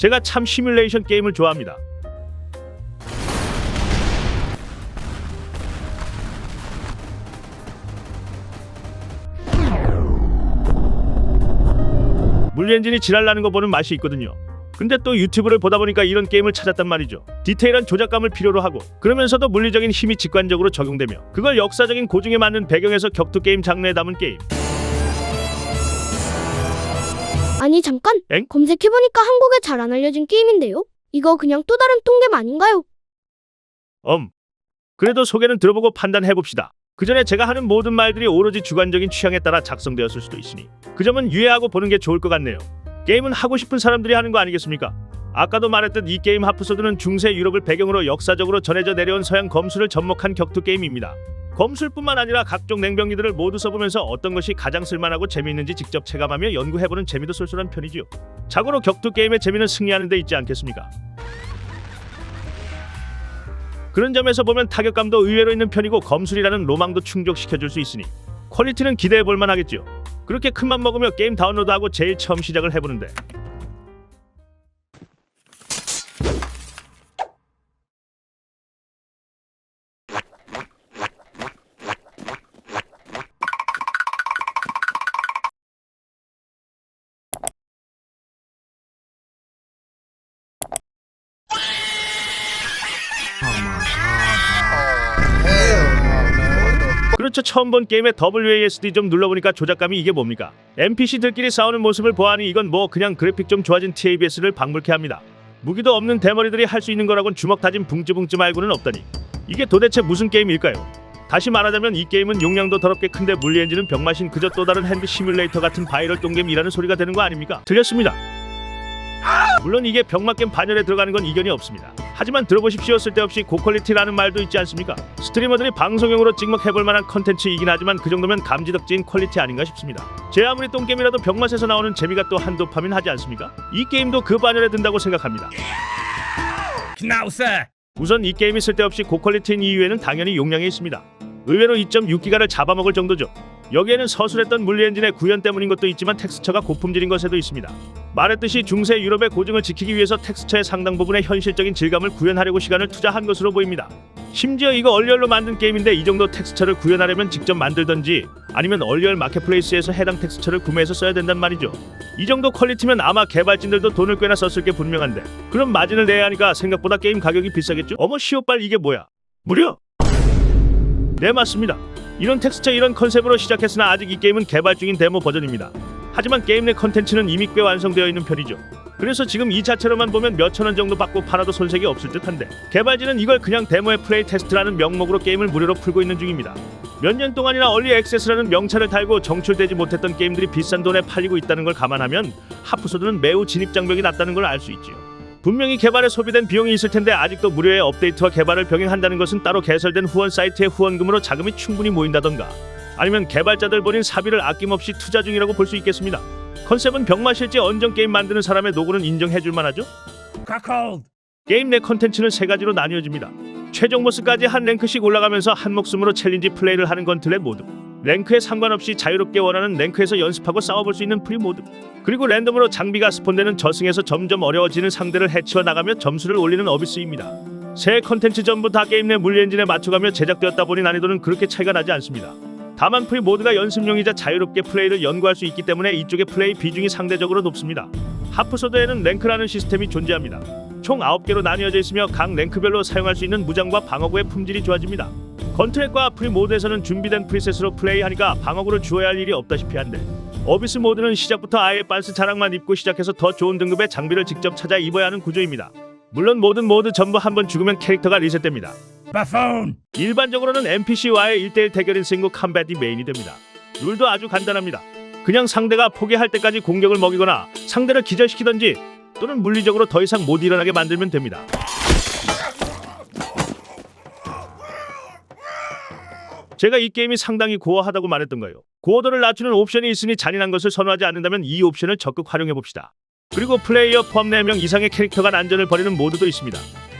제가 참 시뮬레이션 게임을 좋아합니다. 물리엔진이 지랄나는 거 보는 맛이 있거든요. 근데 또 유튜브를 보다 보니까 이런 게임을 찾았단 말이죠. 디테일한 조작감을 필요로 하고 그러면서도 물리적인 힘이 직관적으로 적용되며 그걸 역사적인 고증에 맞는 배경에서 격투 게임 장르에 담은 게임. 아니 잠깐! 엥? 검색해보니까 한국에 잘 안 알려진 게임인데요? 이거 그냥 또 다른 똥겜 아닌가요? 그래도 소개는 들어보고 판단해봅시다. 그 전에 제가 하는 모든 말들이 오로지 주관적인 취향에 따라 작성되었을 수도 있으니 그 점은 유의하고 보는 게 좋을 것 같네요. 게임은 하고 싶은 사람들이 하는 거 아니겠습니까? 아까도 말했듯 이 게임 하프소드는 중세 유럽을 배경으로 역사적으로 전해져 내려온 서양 검술을 접목한 격투 게임입니다. 검술뿐만 아니라 각종 냉병기들을 모두 써보면서 어떤 것이 가장 쓸만하고 재미있는지 직접 체감하며 연구해보는 재미도 쏠쏠한 편이지요. 자고로 격투 게임의 재미는 승리하는 데 있지 않겠습니까? 그런 점에서 보면 타격감도 의외로 있는 편이고 검술이라는 로망도 충족시켜줄 수 있으니 퀄리티는 기대해볼만 하겠죠. 그렇게 큰맘 먹으며 게임 다운로드하고 제일 처음 시작을 해보는데 그렇죠. 처음 본 게임의 WASD 좀 눌러보니까 조작감이 이게 뭡니까? NPC들끼리 싸우는 모습을 보아하니 이건 뭐 그냥 그래픽 좀 좋아진 TABS를 방불케 합니다. 무기도 없는 대머리들이 할 수 있는 거라곤 주먹 다진 붕ጭ붕ጭ 말고는 없다니 이게 도대체 무슨 게임일까요? 다시 말하자면 이 게임은 용량도 더럽게 큰데 물리엔진은 병맛인 그저 또 다른 핸드 시뮬레이터 같은 바이럴 똥겜이라는 소리가 되는 거 아닙니까? 틀렸습니다. 물론 이게 병맛겜 반열에 들어가는 건 이견이 없습니다. 하지만 들어보십시오. 쓸데없이 고퀄리티라는 말도 있지 않습니까? 스트리머들이 방송용으로 찍먹해볼 만한 컨텐츠이긴 하지만 그 정도면 감지덕지인 퀄리티 아닌가 싶습니다. 제 아무리 똥겜이라도 병맛에서 나오는 재미가 또 한도 파민 하지 않습니까? 이 게임도 그 반열에 든다고 생각합니다. 우선 이 게임이 쓸데없이 고퀄리티인 이유에는 당연히 용량에 있습니다. 의외로 2.6기가를 잡아먹을 정도죠. 여기에는 서술했던 물리엔진의 구현 때문인 것도 있지만 텍스처가 고품질인 것에도 있습니다. 말했듯이 중세 유럽의 고증을 지키기 위해서 텍스처의 상당 부분의 현실적인 질감을 구현하려고 시간을 투자한 것으로 보입니다. 심지어 이거 얼리얼로 만든 게임인데 이 정도 텍스처를 구현하려면 직접 만들던지 아니면 얼리얼 마켓플레이스에서 해당 텍스처를 구매해서 써야 된단 말이죠. 이 정도 퀄리티면 아마 개발진들도 돈을 꽤나 썼을 게 분명한데 그럼 마진을 내야 하니까 생각보다 게임 가격이 비싸겠죠? 어머 시오빨 이게 뭐야? 무려? 네 맞습니다. 이런 텍스처 이런 컨셉으로 시작했으나 아직 이 게임은 개발 중인 데모 버전입니다. 하지만 게임 내 컨텐츠는 이미 꽤 완성되어 있는 편이죠. 그래서 지금 이 자체로만 보면 몇천원 정도 받고 팔아도 손색이 없을 듯한데 개발진은 이걸 그냥 데모의 플레이 테스트라는 명목으로 게임을 무료로 풀고 있는 중입니다. 몇 년 동안이나 얼리 액세스라는 명찰을 달고 정출되지 못했던 게임들이 비싼 돈에 팔리고 있다는 걸 감안하면 하프소드는 매우 진입장벽이 낮다는 걸 알 수 있지요. 분명히 개발에 소비된 비용이 있을 텐데 아직도 무료의 업데이트와 개발을 병행한다는 것은 따로 개설된 후원 사이트의 후원금으로 자금이 충분히 모인다던가 아니면 개발자들 본인 사비를 아낌없이 투자 중이라고 볼 수 있겠습니다. 컨셉은 병맛일지 언정 게임 만드는 사람의 노고는 인정해줄 만하죠? 게임 내 컨텐츠는 세 가지로 나뉘어집니다. 최종 보스까지 한 랭크씩 올라가면서 한 목숨으로 챌린지 플레이를 하는 건틀렛 모드, 랭크에 상관없이 자유롭게 원하는 랭크에서 연습하고 싸워볼 수 있는 프리 모드, 그리고 랜덤으로 장비가 스폰되는 저승에서 점점 어려워지는 상대를 해치워 나가며 점수를 올리는 어비스입니다. 세 컨텐츠 전부 다 게임 내 물리엔진에 맞춰가며 제작되었다 보니 난이도는 그렇게 차이가 나지 않습니다. 다만 프리 모드가 연습용이자 자유롭게 플레이를 연구할 수 있기 때문에 이쪽의 플레이 비중이 상대적으로 높습니다. 하프소드에는 랭크라는 시스템이 존재합니다. 총 9개로 나뉘어져 있으며 각 랭크별로 사용할 수 있는 무장과 방어구의 품질이 좋아집니다. 건트랙과 프리 모드에서는 준비된 프리셋으로 플레이하니까 방어구를 주어야 할 일이 없다시피 한데 어비스 모드는 시작부터 아예 빤스 자락만 입고 시작해서 더 좋은 등급의 장비를 직접 찾아 입어야 하는 구조입니다. 물론 모든 모드 전부 한번 죽으면 캐릭터가 리셋됩니다. 일반적으로는 NPC와의 1대1 대결인 싱글 컴뱃이 메인이 됩니다. 룰도 아주 간단합니다. 그냥 상대가 포기할 때까지 공격을 먹이거나 상대를 기절시키던지 또는 물리적으로 더 이상 못 일어나게 만들면 됩니다. 제가 이 게임이 상당히 고어하다고 말했던가요? 고어도를 낮추는 옵션이 있으니 잔인한 것을 선호하지 않는다면 이 옵션을 적극 활용해봅시다. 그리고 플레이어 포함 4명 이상의 캐릭터가 난전을 벌이는 모드도 있습니다.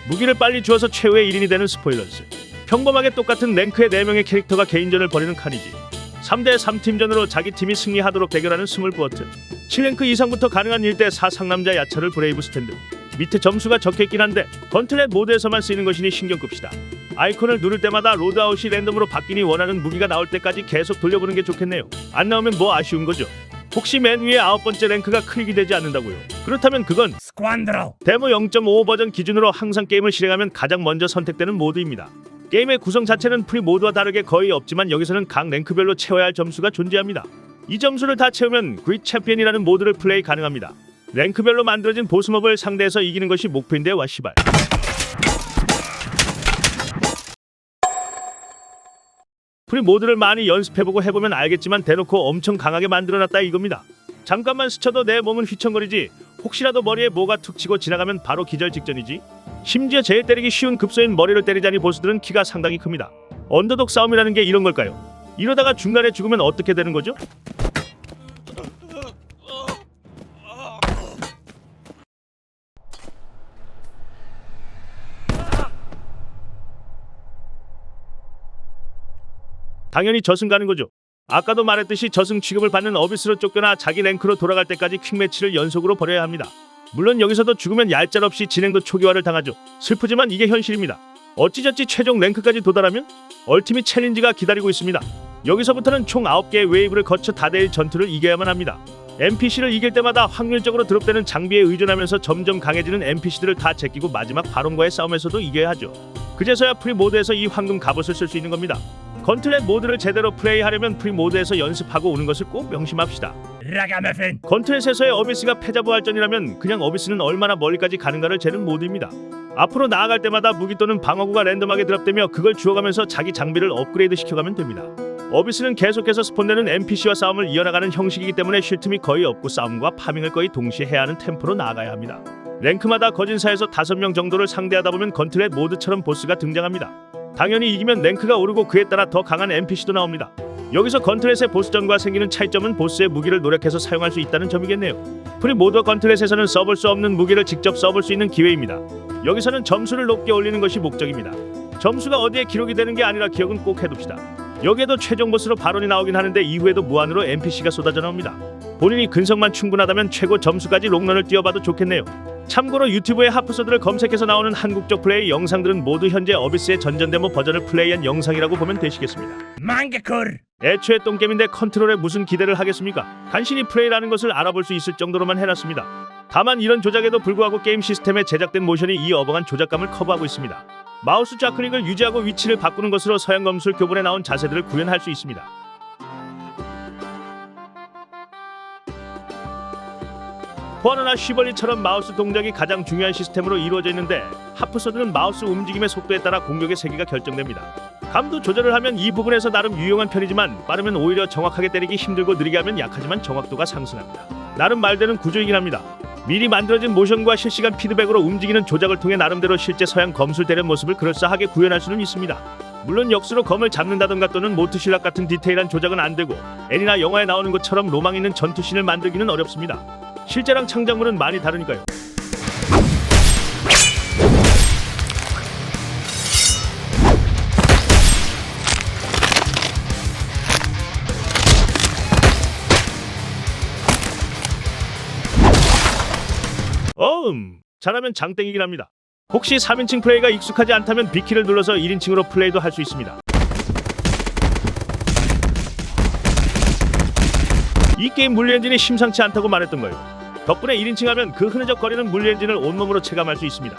무기를 빨리 주어서 최후의 1인이 되는 스포일러스, 평범하게 똑같은 랭크의 4명의 캐릭터가 개인전을 벌이는 카니지, 3대 3팀전으로 자기 팀이 승리하도록 대결하는 스몰버튼. 7랭크 이상부터 가능한 1대4 상남자 야차를 브레이브 스탠드. 밑에 점수가 적혀있긴 한데 건틀렛 모드에서만 쓰이는 것이니 신경 끕시다. 아이콘을 누를 때마다 로드아웃이 랜덤으로 바뀌니 원하는 무기가 나올 때까지 계속 돌려보는 게 좋겠네요. 안 나오면 뭐 아쉬운 거죠. 혹시 맨 위에 9번째 랭크가 클릭이 되지 않는다고요? 그렇다면 그건 스쿼드로 데모 0.5 버전 기준으로 항상 게임을 실행하면 가장 먼저 선택되는 모드입니다. 게임의 구성 자체는 프리 모드와 다르게 거의 없지만 여기서는 각 랭크별로 채워야 할 점수가 존재합니다. 이 점수를 다 채우면 그릿 챔피언이라는 모드를 플레이 가능합니다. 랭크별로 만들어진 보스몹을 상대해서 이기는 것이 목표인데 와 씨발. 프리 모드를 많이 연습해보고 해보면 알겠지만 대놓고 엄청 강하게 만들어놨다 이겁니다. 잠깐만 스쳐도 내 몸은 휘청거리지. 혹시라도 머리에 뭐가 툭 치고 지나가면 바로 기절 직전이지. 심지어 제일 때리기 쉬운 급소인 머리를 때리자니 보스들은 키가 상당히 큽니다. 언더독 싸움이라는 게 이런 걸까요? 이러다가 중간에 죽으면 어떻게 되는 거죠? 당연히 저승 가는 거죠. 아까도 말했듯이 저승 취급을 받는 어비스로 쫓겨나 자기 랭크로 돌아갈 때까지 퀵매치를 연속으로 벌여야 합니다. 물론 여기서도 죽으면 얄짤없이 진행도 초기화를 당하죠. 슬프지만 이게 현실입니다. 어찌저찌 최종 랭크까지 도달하면 얼티밋 챌린지가 기다리고 있습니다. 여기서부터는 총 9개의 웨이브를 거쳐 다대일 전투를 이겨야만 합니다. NPC를 이길 때마다 확률적으로 드롭되는 장비에 의존하면서 점점 강해지는 NPC들을 다 제끼고 마지막 바론과의 싸움에서도 이겨야 하죠. 그제서야 프리 모드에서 이 황금 갑옷을 쓸 수 있는 겁니다. 건틀렛 모드를 제대로 플레이하려면 프리 모드에서 연습하고 오는 것을 꼭 명심합시다. 건틀렛에서의 어비스가 패자부활전이라면 그냥 어비스는 얼마나 멀리까지 가는가를 재는 모드입니다. 앞으로 나아갈 때마다 무기 또는 방어구가 랜덤하게 드랍되며 그걸 주워가면서 자기 장비를 업그레이드 시켜가면 됩니다. 어비스는 계속해서 스폰되는 NPC와 싸움을 이어나가는 형식이기 때문에 쉴 틈이 거의 없고 싸움과 파밍을 거의 동시에 해야 하는 템포로 나아가야 합니다. 랭크마다 거진사에서 5명 정도를 상대하다 보면 건틀렛 모드처럼 보스가 등장합니다. 당연히 이기면 랭크가 오르고 그에 따라 더 강한 NPC도 나옵니다. 여기서 건틀렛의 보스전과 생기는 차이점은 보스의 무기를 노력해서 사용할 수 있다는 점이겠네요. 프리 모드와 건틀렛에서는 써볼 수 없는 무기를 직접 써볼 수 있는 기회입니다. 여기서는 점수를 높게 올리는 것이 목적입니다. 점수가 어디에 기록이 되는 게 아니라 기억은 꼭 해둡시다. 여기에도 최종 보스로 바론이 나오긴 하는데 이후에도 무한으로 NPC가 쏟아져 나옵니다. 본인이 근성만 충분하다면 최고 점수까지 롱런을 뛰어봐도 좋겠네요. 참고로 유튜브에 하프소드를 검색해서 나오는 한국적 플레이 영상들은 모두 현재 어비스의 전전 데모 버전을 플레이한 영상이라고 보면 되시겠습니다. 망개콜! 애초에 똥겜인데 컨트롤에 무슨 기대를 하겠습니까? 간신히 플레이라는 것을 알아볼 수 있을 정도로만 해놨습니다. 다만 이런 조작에도 불구하고 게임 시스템에 제작된 모션이 이 어벙한 조작감을 커버하고 있습니다. 마우스 좌클릭을 유지하고 위치를 바꾸는 것으로 서양 검술 교본에 나온 자세들을 구현할 수 있습니다. 포아너나 쉬벌리처럼 마우스 동작이 가장 중요한 시스템으로 이루어져 있는데 하프소드는 마우스 움직임의 속도에 따라 공격의 세기가 결정됩니다. 감도 조절을 하면 이 부분에서 나름 유용한 편이지만 빠르면 오히려 정확하게 때리기 힘들고 느리게 하면 약하지만 정확도가 상승합니다. 나름 말되는 구조이긴 합니다. 미리 만들어진 모션과 실시간 피드백으로 움직이는 조작을 통해 나름대로 실제 서양 검술 대련 모습을 그럴싸하게 구현할 수는 있습니다. 물론 역수로 검을 잡는다던가 또는 모트실락 같은 디테일한 조작은 안되고 애니나 영화에 나오는 것처럼 로망 있는 전투씬을 만들기는 어렵습니다. 실제랑 창작물은 많이 다르니까요. 잘하면 장땡이긴 합니다. 혹시 3인칭 플레이가 익숙하지 않다면 B키를 눌러서 1인칭으로 플레이도 할 수 있습니다. 이 게임 물리 엔진이 심상치 않다고 말했던 거예요. 덕분에 1인칭 하면 그 흐느적거리는 물리 엔진을 온몸으로 체감할 수 있습니다.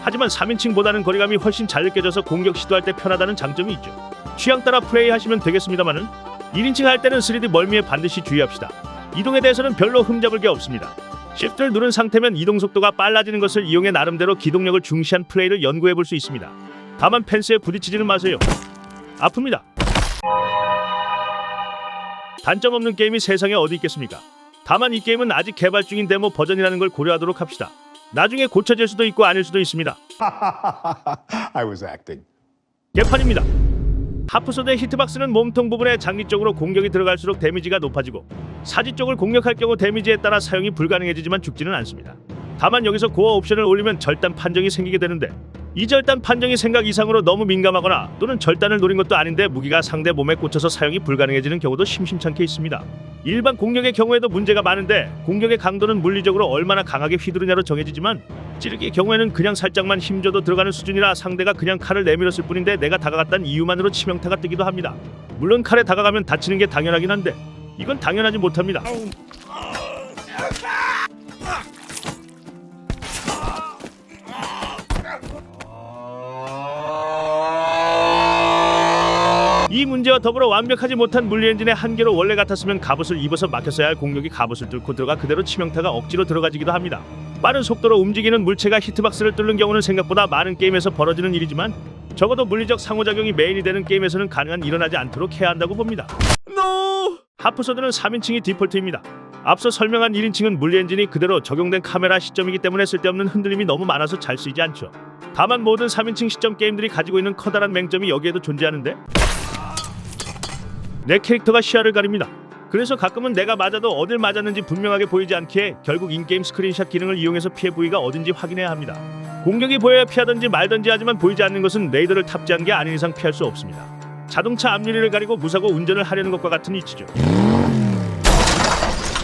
하지만 3인칭보다는 거리감이 훨씬 잘 느껴져서 공격 시도할 때 편하다는 장점이 있죠. 취향 따라 플레이하시면 되겠습니다만은 1인칭 할 때는 3D 멀미에 반드시 주의합시다. 이동에 대해서는 별로 흠잡을 게 없습니다. Shift를 누른 상태면 이동 속도가 빨라지는 것을 이용해 나름대로 기동력을 중시한 플레이를 연구해 볼 수 있습니다. 다만 펜스에 부딪히지는 마세요. 아픕니다. 단점 없는 게임이 세상에 어디 있겠습니까? 다만 이 게임은 아직 개발 중인 데모 버전이라는 걸 고려하도록 합시다. 나중에 고쳐질 수도 있고 아닐 수도 있습니다. I was acting. 개판입니다. 하프소드의 히트박스는 몸통 부분에 장기 쪽으로 공격이 들어갈수록 데미지가 높아지고 사지 쪽을 공격할 경우 데미지에 따라 사용이 불가능해지지만 죽지는 않습니다. 다만 여기서 고어 옵션을 올리면 절단 판정이 생기게 되는데 이절단 판정이 생각 이상으로 너무 민감하거나 또는 절단을 노린 것도 아닌데 무기가 상대 몸에 꽂혀서 사용이 불가능해지는 경우도 심심찮게 있습니다. 일반 공격의 경우에도 문제가 많은데 공격의 강도는 물리적으로 얼마나 강하게 휘두르냐로 정해지지만 찌르기의 경우에는 그냥 살짝만 힘줘도 들어가는 수준이라 상대가 그냥 칼을 내밀었을 뿐인데 내가 다가갔다는 이유만으로 치명타가 뜨기도 합니다. 물론 칼에 다가가면 다치는 게 당연하긴 한데 이건 당연하지 못합니다. 이 문제와 더불어 완벽하지 못한 물리엔진의 한계로 원래 같았으면 갑옷을 입어서 막혔어야 할 공격이 갑옷을 뚫고 들어가 그대로 치명타가 억지로 들어가지기도 합니다. 빠른 속도로 움직이는 물체가 히트박스를 뚫는 경우는 생각보다 많은 게임에서 벌어지는 일이지만 적어도 물리적 상호작용이 메인이 되는 게임에서는 가능한 일어나지 않도록 해야 한다고 봅니다. 하프소드는 3인칭이 디폴트입니다. 앞서 설명한 1인칭은 물리엔진이 그대로 적용된 카메라 시점이기 때문에 쓸데없는 흔들림이 너무 많아서 잘 쓰이지 않죠. 다만 모든 3인칭 시점 게임들이 가지고 있는 커다란 맹점이 여기에도 존재하는데 내 캐릭터가 시야를 가립니다. 그래서 가끔은 내가 맞아도 어딜 맞았는지 분명하게 보이지 않기에 결국 인게임 스크린샷 기능을 이용해서 피해 부위가 어딘지 확인해야 합니다. 공격이 보여야 피하든지 말든지 하지만 보이지 않는 것은 레이더를 탑재한 게 아닌 이상 피할 수 없습니다. 자동차 앞유리를 가리고 무사고 운전을 하려는 것과 같은 이치죠.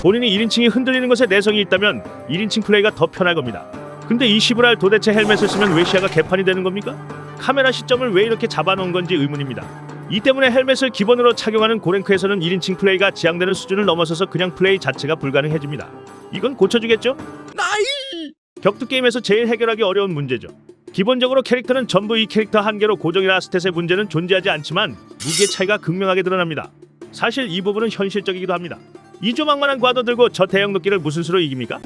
본인이 1인칭이 흔들리는 것에 내성이 있다면 1인칭 플레이가 더 편할 겁니다. 근데 이 시브랄 도대체 헬멧을 쓰면 왜 시야가 개판이 되는 겁니까? 카메라 시점을 왜 이렇게 잡아놓은 건지 의문입니다. 이 때문에 헬멧을 기본으로 착용하는 고랭크에서는 1인칭 플레이가 지향되는 수준을 넘어서서 그냥 플레이 자체가 불가능해집니다. 이건 고쳐주겠죠? 격투 게임에서 제일 해결하기 어려운 문제죠. 기본적으로 캐릭터는 전부 이 캐릭터 한계로 고정이라 스탯의 문제는 존재하지 않지만 무기의 차이가 극명하게 드러납니다. 사실 이 부분은 현실적이기도 합니다. 이 조망만한 과도 들고 저 대형 도끼를 무슨 수로 이깁니까?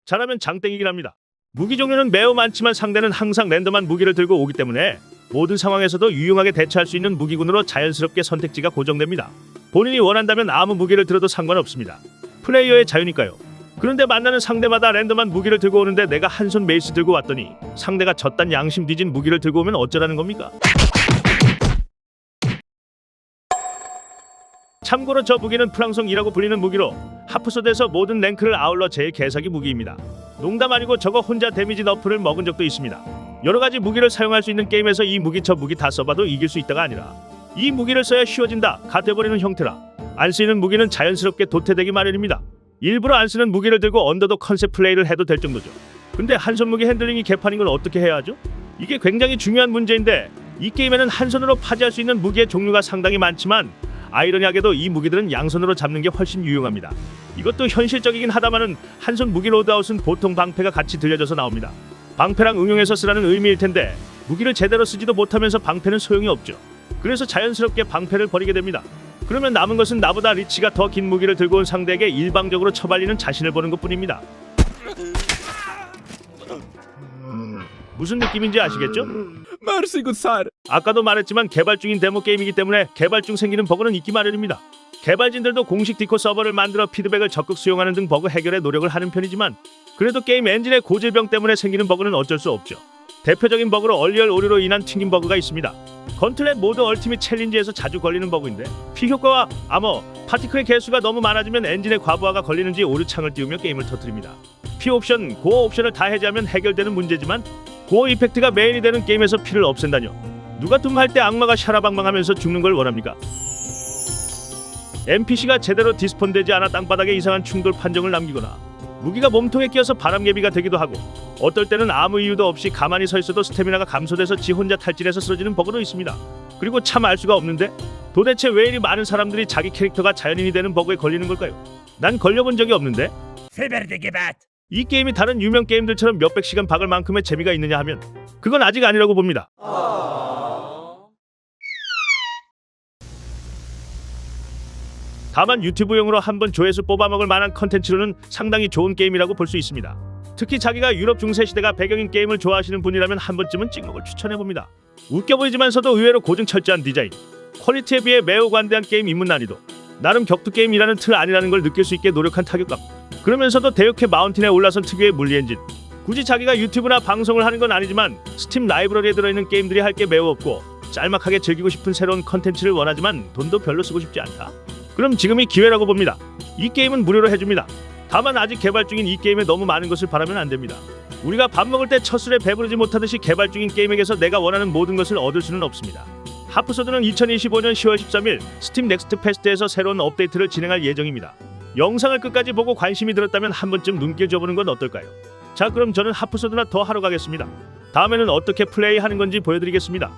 잘하면 장땡이긴 합니다. 무기 종류는 매우 많지만 상대는 항상 랜덤한 무기를 들고 오기 때문에 모든 상황에서도 유용하게 대처할 수 있는 무기군으로 자연스럽게 선택지가 고정됩니다. 본인이 원한다면 아무 무기를 들어도 상관없습니다. 플레이어의 자유니까요. 그런데 만나는 상대마다 랜덤한 무기를 들고 오는데 내가 한 손 메이스 들고 왔더니 상대가 저딴 양심 뒤진 무기를 들고 오면 어쩌라는 겁니까? 참고로 저 무기는 프랑송이라고 불리는 무기로 하프소드에서 모든 랭크를 아울러 제일 개사기 무기입니다. 농담 아니고 저거 혼자 데미지 너프를 먹은 적도 있습니다. 여러가지 무기를 사용할 수 있는 게임에서 이 무기 저 무기 다 써봐도 이길 수 있다가 아니라 이 무기를 써야 쉬워진다 가 돼버리는 형태라 안 쓰이는 무기는 자연스럽게 도태되기 마련입니다. 일부러 안 쓰는 무기를 들고 언더독 컨셉 플레이를 해도 될 정도죠. 근데 한손 무기 핸들링이 개판인 걸 어떻게 해야 하죠? 이게 굉장히 중요한 문제인데 이 게임에는 한 손으로 파지할 수 있는 무기의 종류가 상당히 많지만 아이러니하게도 이 무기들은 양손으로 잡는 게 훨씬 유용합니다. 이것도 현실적이긴 하다마는 한손 무기 로드아웃은 보통 방패가 같이 들려져서 나옵니다. 방패랑 응용해서 쓰라는 의미일 텐데 무기를 제대로 쓰지도 못하면서 방패는 소용이 없죠. 그래서 자연스럽게 방패를 버리게 됩니다. 그러면 남은 것은 나보다 리치가 더 긴 무기를 들고 온 상대에게 일방적으로 처발리는 자신을 보는 것뿐입니다. 무슨 느낌인지 아시겠죠? 아까도 말했지만 개발 중인 데모 게임이기 때문에 개발 중 생기는 버그는 있기 마련입니다. 개발진들도 공식 디코 서버를 만들어 피드백을 적극 수용하는 등 버그 해결에 노력을 하는 편이지만 그래도 게임 엔진의 고질병 때문에 생기는 버그는 어쩔 수 없죠. 대표적인 버그로 얼리얼 오류로 인한 튕김 버그가 있습니다. 건틀렛 모드 얼티밋 챌린지에서 자주 걸리는 버그인데 피효과와 아머, 파티클의 개수가 너무 많아지면 엔진의 과부하가 걸리는지 오류 창을 띄우며 게임을 터뜨립니다. 피 옵션, 고어 옵션을 다 해제하면 해결되는 문제지만 고어 이펙트가 메인이 되는 게임에서 피를 없앤다뇨. 누가 둠할 때 악마가 샤라방방하면서 죽는 걸 원합니까? NPC가 제대로 디스폰되지 않아 땅바닥에 이상한 충돌 판정을 남기거나 무기가 몸통에 끼어서 바람개비가 되기도 하고 어떨 때는 아무 이유도 없이 가만히 서 있어도 스태미나가 감소돼서 지 혼자 탈진해서 쓰러지는 버그도 있습니다. 그리고 참 알 수가 없는데 도대체 왜 이리 많은 사람들이 자기 캐릭터가 자연인이 되는 버그에 걸리는 걸까요? 난 걸려본 적이 없는데 이 게임이 다른 유명 게임들처럼 몇백 시간 박을 만큼의 재미가 있느냐 하면 그건 아직 아니라고 봅니다. 다만 유튜브용으로 한번 조회수 뽑아먹을 만한 컨텐츠로는 상당히 좋은 게임이라고 볼 수 있습니다. 특히 자기가 유럽 중세시대가 배경인 게임을 좋아하시는 분이라면 한 번쯤은 찍먹을 추천해봅니다. 웃겨 보이지만서도 의외로 고증 철저한 디자인, 퀄리티에 비해 매우 관대한 게임 입문 난이도, 나름 격투 게임이라는 틀 아니라는 걸 느낄 수 있게 노력한 타격감, 그러면서도 대역회 마운틴에 올라선 특유의 물리 엔진. 굳이 자기가 유튜브나 방송을 하는 건 아니지만 스팀 라이브러리에 들어있는 게임들이 할 게 매우 없고 짤막하게 즐기고 싶은 새로운 컨텐츠를 원하지만 돈도 별로 쓰고 싶지 않다. 그럼 지금이 기회라고 봅니다. 이 게임은 무료로 해줍니다. 다만 아직 개발 중인 이 게임에 너무 많은 것을 바라면 안 됩니다. 우리가 밥 먹을 때 첫 술에 배부르지 못하듯이 개발 중인 게임에게서 내가 원하는 모든 것을 얻을 수는 없습니다. 하프소드는 2025년 10월 13일 스팀 넥스트 페스트에서 새로운 업데이트를 진행할 예정입니다. 영상을 끝까지 보고 관심이 들었다면 한 번쯤 눈길 줘보는 건 어떨까요? 자, 그럼 저는 하프소드나 더 하러 가겠습니다. 다음에는 어떻게 플레이하는 건지 보여드리겠습니다.